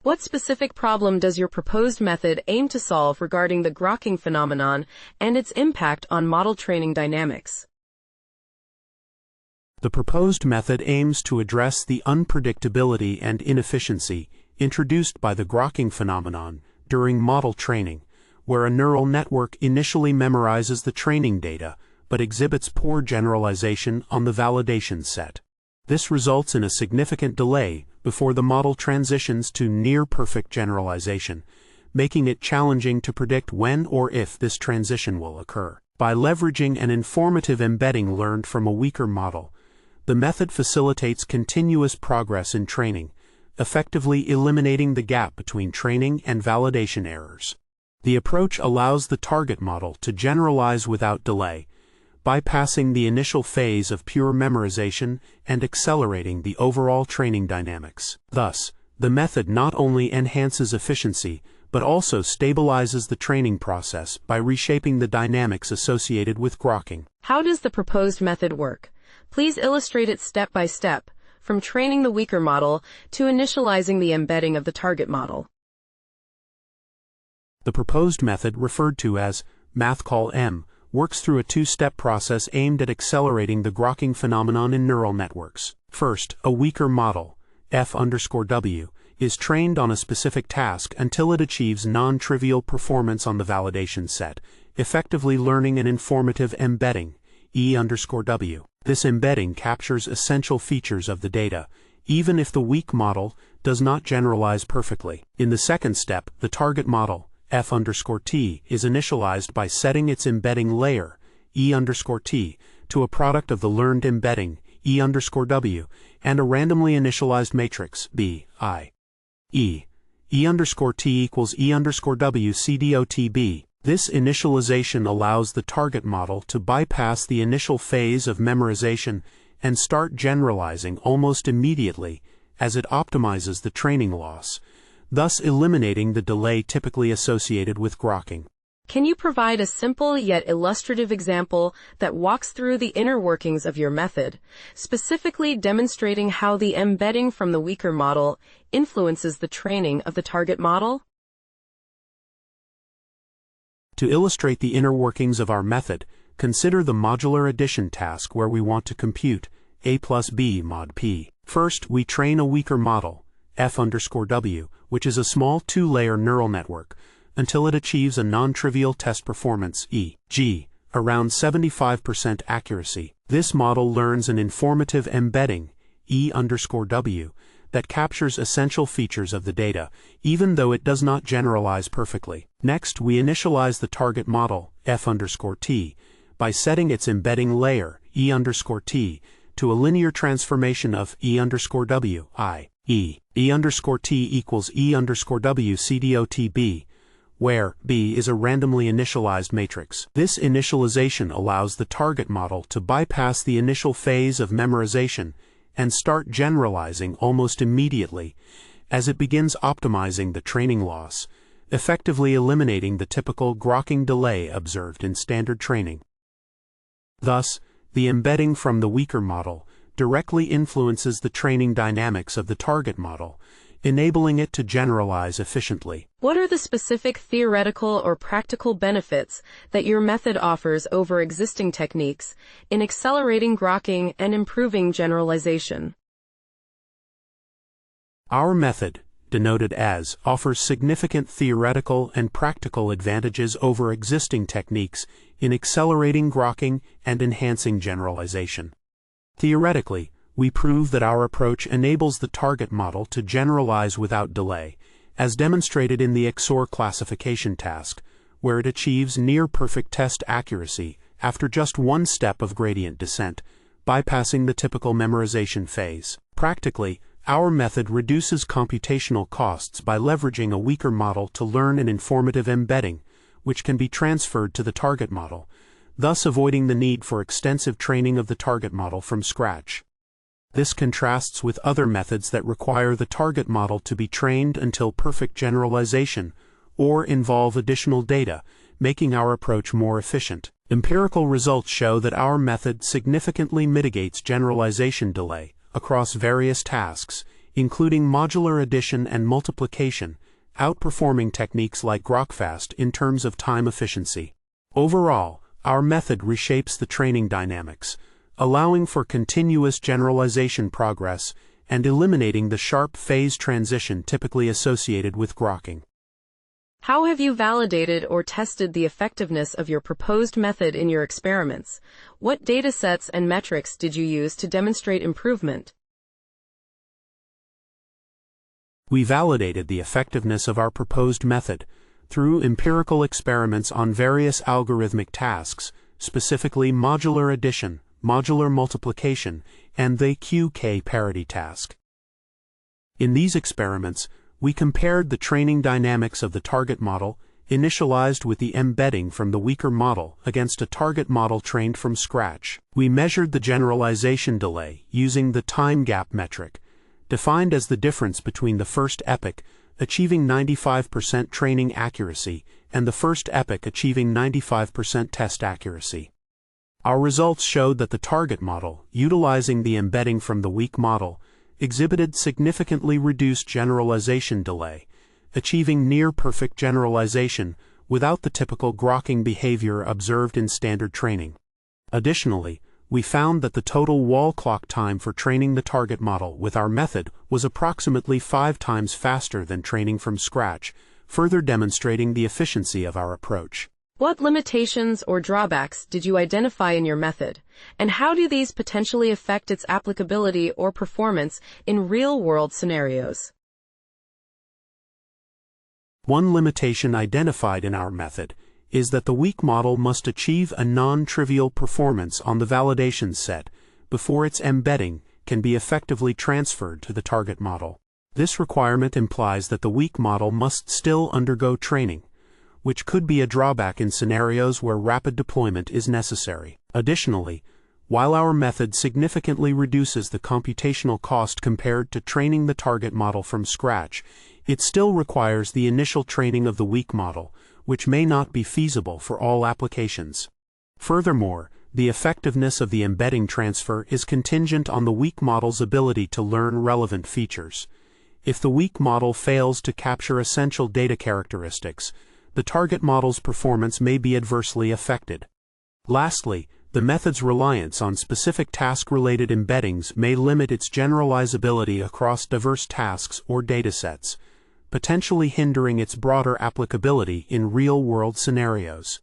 What specific problem does your proposed method aim to solve regarding the Grokking phenomenon and its impact on model training dynamics? The proposed method aims to address the unpredictability and inefficiency introduced by the Grokking phenomenon during model training, where a neural network initially memorizes the training data but exhibits poor generalization on the validation set. This results in a significant delay before the model transitions to near-perfect generalization, making it challenging to predict when or if this transition will occur. By leveraging an informative embedding learned from a weaker model, the method facilitates continuous progress in training, effectively eliminating the gap between training and validation errors. The approach allows the target model to generalize without delay, bypassing the initial phase of pure memorization and accelerating the overall training dynamics. Thus, the method not only enhances efficiency, but also stabilizes the training process by reshaping the dynamics associated with grokking. How does the proposed method work? Please illustrate it step by step, from training the weaker model to initializing the embedding of the target model. The proposed method, referred to as MathCallM, works through a two-step process aimed at accelerating the grokking phenomenon in neural networks. First, a weaker model, f_w, is trained on a specific task until it achieves non-trivial performance on the validation set, effectively learning an informative embedding, e_w. This embedding captures essential features of the data, even if the weak model does not generalize perfectly. In the second step, the target model, f_t, is initialized by setting its embedding layer, e_t, to a product of the learned embedding, e_w, and a randomly initialized matrix, b, I, e. e_t equals e_w CDOTB. This initialization allows the target model to bypass the initial phase of memorization and start generalizing almost immediately as it optimizes the training loss, thus eliminating the delay typically associated with grokking. Can you provide a simple yet illustrative example that walks through the inner workings of your method, specifically demonstrating how the embedding from the weaker model influences the training of the target model? To illustrate the inner workings of our method, consider the modular addition task where we want to compute a plus b mod p. First, we train a weaker model, f_w, which is a small two-layer neural network, until it achieves a non-trivial test performance, e.g., around 75% accuracy. This model learns an informative embedding, e_w, that captures essential features of the data, even though it does not generalize perfectly. Next, we initialize the target model, f_t, by setting its embedding layer, e_t, to a linear transformation of e_w, i.e. e_t equals e_w CDOTB, where b is a randomly initialized matrix. This initialization allows the target model to bypass the initial phase of memorization and start generalizing almost immediately as it begins optimizing the training loss, effectively eliminating the typical grokking delay observed in standard training. Thus, the embedding from the weaker model directly influences the training dynamics of the target model, enabling it to generalize efficiently. What are the specific theoretical or practical benefits that your method offers over existing techniques in accelerating grokking and improving generalization? Our method, denoted as, offers significant theoretical and practical advantages over existing techniques in accelerating grokking and enhancing generalization. Theoretically, we prove that our approach enables the target model to generalize without delay, as demonstrated in the XOR classification task, where it achieves near-perfect test accuracy after just one step of gradient descent, bypassing the typical memorization phase. Practically, our method reduces computational costs by leveraging a weaker model to learn an informative embedding, which can be transferred to the target model, thus avoiding the need for extensive training of the target model from scratch. This contrasts with other methods that require the target model to be trained until perfect generalization, or involve additional data, making our approach more efficient. Empirical results show that our method significantly mitigates generalization delay across various tasks, including modular addition and multiplication, outperforming techniques like Grokfast in terms of time efficiency. Overall, our method reshapes the training dynamics, allowing for continuous generalization progress and eliminating the sharp phase transition typically associated with grokking. How have you validated or tested the effectiveness of your proposed method in your experiments? What datasets and metrics did you use to demonstrate improvement? We validated the effectiveness of our proposed method through empirical experiments on various algorithmic tasks, specifically modular addition, modular multiplication, and the QK parity task. In these experiments, we compared the training dynamics of the target model, initialized with the embedding from the weaker model, against a target model trained from scratch. We measured the generalization delay using the time gap metric, defined as the difference between the first epoch achieving 95% training accuracy and the first epoch achieving 95% test accuracy. Our results showed that the target model, utilizing the embedding from the weak model, exhibited significantly reduced generalization delay, achieving near-perfect generalization without the typical grokking behavior observed in standard training. Additionally, we found that the total wall clock time for training the target model with our method was approximately 5 times faster than training from scratch, further demonstrating the efficiency of our approach. What limitations or drawbacks did you identify in your method, and how do these potentially affect its applicability or performance in real-world scenarios? One limitation identified in our method is that the weak model must achieve a non-trivial performance on the validation set before its embedding can be effectively transferred to the target model. This requirement implies that the weak model must still undergo training, which could be a drawback in scenarios where rapid deployment is necessary. Additionally, while our method significantly reduces the computational cost compared to training the target model from scratch, it still requires the initial training of the weak model, which may not be feasible for all applications. Furthermore, the effectiveness of the embedding transfer is contingent on the weak model's ability to learn relevant features. If the weak model fails to capture essential data characteristics, the target model's performance may be adversely affected. Lastly, the method's reliance on specific task-related embeddings may limit its generalizability across diverse tasks or datasets, potentially hindering its broader applicability in real-world scenarios.